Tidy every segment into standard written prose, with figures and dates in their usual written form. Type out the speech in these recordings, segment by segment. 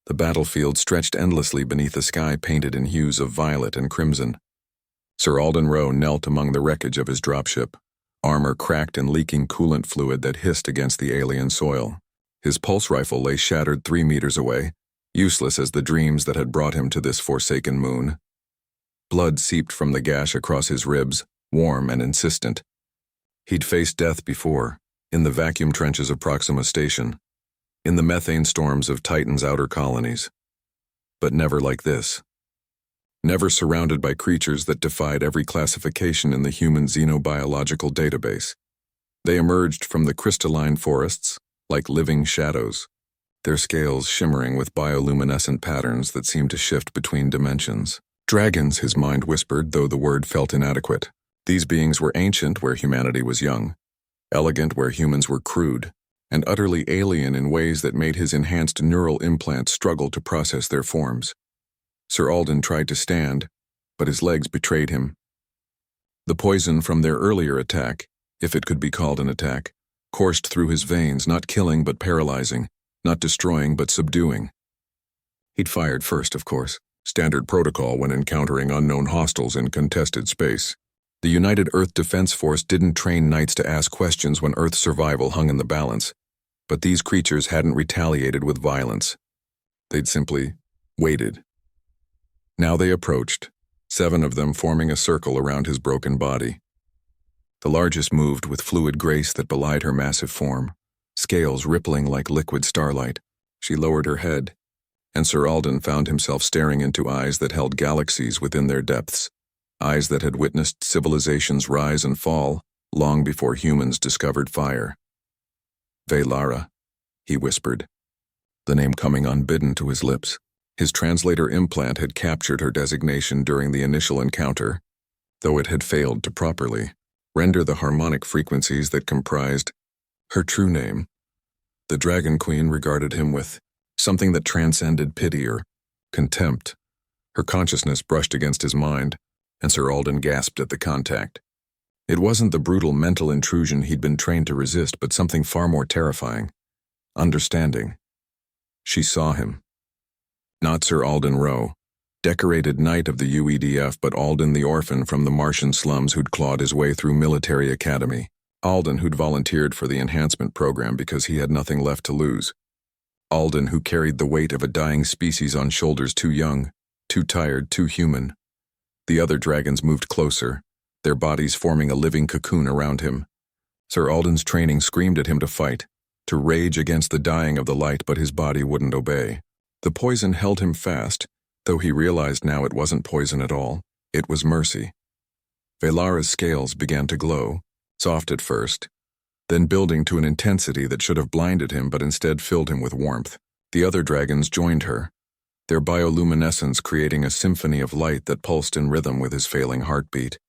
The battlefield stretched endlessly beneath a sky painted in hues of violet and crimson. Sir Alden Rowe knelt among the wreckage of his dropship, armor cracked and leaking coolant fluid that hissed against the alien soil. His pulse rifle lay shattered 3 meters away, useless as the dreams that had brought him to this forsaken moon. Blood seeped from the gash across his ribs, warm and insistent. He'd faced death before, in the vacuum trenches of Proxima Station, in the methane storms of Titan's outer colonies. But never like this. Never surrounded by creatures that defied every classification in the human xenobiological database. They emerged from the crystalline forests like living shadows, their scales shimmering with bioluminescent patterns that seemed to shift between dimensions. Dragons, his mind whispered, though the word felt inadequate. These beings were ancient where humanity was young, elegant where humans were crude, and utterly alien in ways that made his enhanced neural implants struggle to process their forms. Sir Alden tried to stand, but his legs betrayed him. The poison from their earlier attack, if it could be called an attack, coursed through his veins, not killing but paralyzing, not destroying but subduing. He'd fired first, of course, standard protocol when encountering unknown hostiles in contested space. The United Earth Defense Force didn't train knights to ask questions when Earth's survival hung in the balance, but these creatures hadn't retaliated with violence. They'd simply waited. Now they approached, 7 of them forming a circle around his broken body. The largest moved with fluid grace that belied her massive form, scales rippling like liquid starlight. She lowered her head, and Sir Alden found himself staring into eyes that held galaxies within their depths, eyes that had witnessed civilizations rise and fall long before humans discovered fire. Velara, he whispered, the name coming unbidden to his lips. His translator implant had captured her designation during the initial encounter, though it had failed to properly render the harmonic frequencies that comprised her true name. The Dragon Queen regarded him with something that transcended pity or contempt. Her consciousness brushed against his mind, and Sir Alden gasped at the contact. It wasn't the brutal mental intrusion he'd been trained to resist, but something far more terrifying. Understanding. She saw him. Not Sir Alden Rowe, decorated knight of the UEDF, but Alden the orphan from the Martian slums who'd clawed his way through military academy. Alden who'd volunteered for the enhancement program because he had nothing left to lose. Alden who carried the weight of a dying species on shoulders too young, too tired, too human. The other dragons moved closer, their bodies forming a living cocoon around him. Sir Alden's training screamed at him to fight, to rage against the dying of the light, but his body wouldn't obey. The poison held him fast, though he realized now it wasn't poison at all. It was mercy. Velara's scales began to glow, soft at first, then building to an intensity that should have blinded him but instead filled him with warmth. The other dragons joined her, their bioluminescence creating a symphony of light that pulsed in rhythm with his failing heartbeat.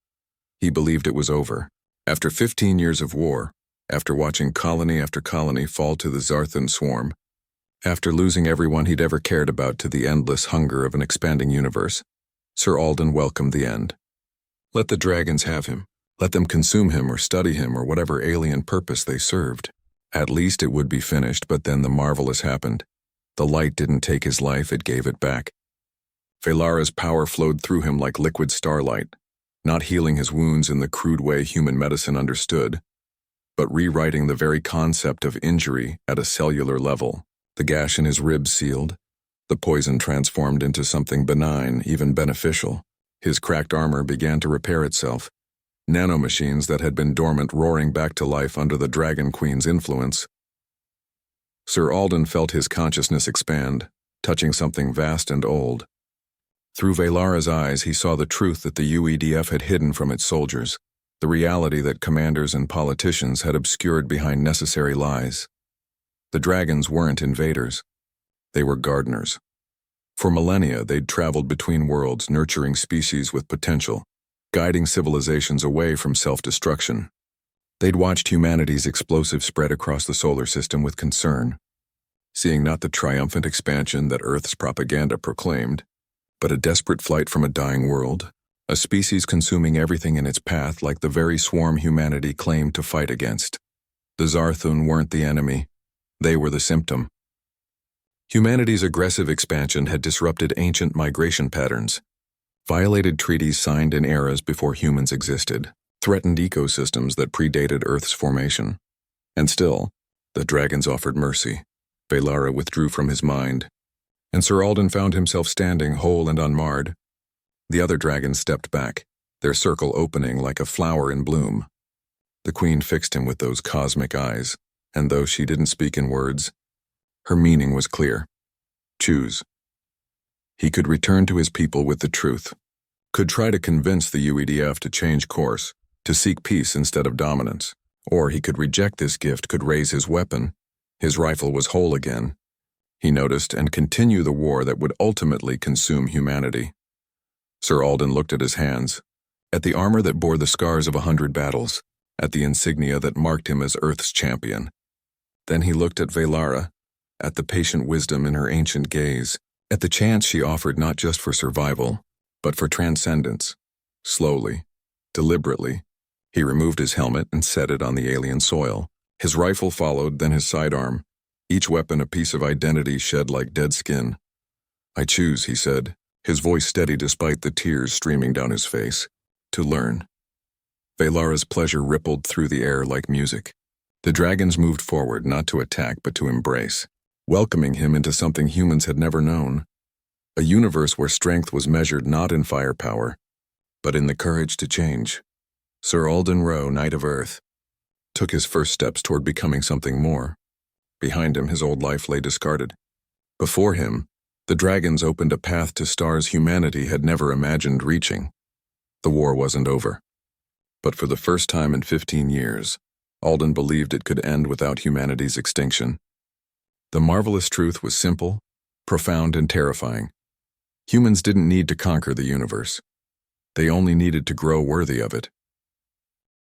He believed it was over. After 15 years of war, after watching colony after colony fall to the Zarthan swarm, after losing everyone he'd ever cared about to the endless hunger of an expanding universe, Sir Alden welcomed the end. Let the dragons have him. Let them consume him or study him or whatever alien purpose they served. At least it would be finished, but then the marvelous happened. The light didn't take his life, it gave it back. Velara's power flowed through him like liquid starlight, not healing his wounds in the crude way human medicine understood, but rewriting the very concept of injury at a cellular level. The gash in his ribs sealed, the poison transformed into something benign, even beneficial. His cracked armor began to repair itself, nanomachines that had been dormant roaring back to life under the Dragon Queen's influence. Sir Alden felt his consciousness expand, touching something vast and old. Through Velara's eyes, he saw the truth that the UEDF had hidden from its soldiers, the reality that commanders and politicians had obscured behind necessary lies. The dragons weren't invaders. They were gardeners. For millennia, they'd traveled between worlds, nurturing species with potential, guiding civilizations away from self-destruction. They'd watched humanity's explosive spread across the solar system with concern, seeing not the triumphant expansion that Earth's propaganda proclaimed, but a desperate flight from a dying world, a species consuming everything in its path like the very swarm humanity claimed to fight against. The Zarthun weren't the enemy. They were the symptom. Humanity's aggressive expansion had disrupted ancient migration patterns, violated treaties signed in eras before humans existed, threatened ecosystems that predated Earth's formation. And still, the dragons offered mercy. Valara withdrew from his mind, and Sir Alden found himself standing whole and unmarred. The other dragons stepped back, their circle opening like a flower in bloom. The queen fixed him with those cosmic eyes, and though she didn't speak in words, her meaning was clear. Choose. He could return to his people with the truth, could try to convince the UEDF to change course, to seek peace instead of dominance, or he could reject this gift, could raise his weapon. His rifle was whole again, he noticed, and continue the war that would ultimately consume humanity. Sir Alden looked at his hands, at the armor that bore the scars of 100 battles, at the insignia that marked him as Earth's champion. Then he looked at Valara, at the patient wisdom in her ancient gaze, at the chance she offered not just for survival, but for transcendence. Slowly, deliberately, he removed his helmet and set it on the alien soil. His rifle followed, then his sidearm, each weapon a piece of identity shed like dead skin. "I choose," he said, his voice steady despite the tears streaming down his face, "to learn." Valara's pleasure rippled through the air like music. The dragons moved forward, not to attack but to embrace, welcoming him into something humans had never known. A universe where strength was measured not in firepower, but in the courage to change. Sir Alden Rowe, Knight of Earth, took his first steps toward becoming something more. Behind him, his old life lay discarded. Before him, the dragons opened a path to stars humanity had never imagined reaching. The war wasn't over. But for the first time in 15 years, Alden believed it could end without humanity's extinction. The marvelous truth was simple, profound, and terrifying. Humans didn't need to conquer the universe. They only needed to grow worthy of it.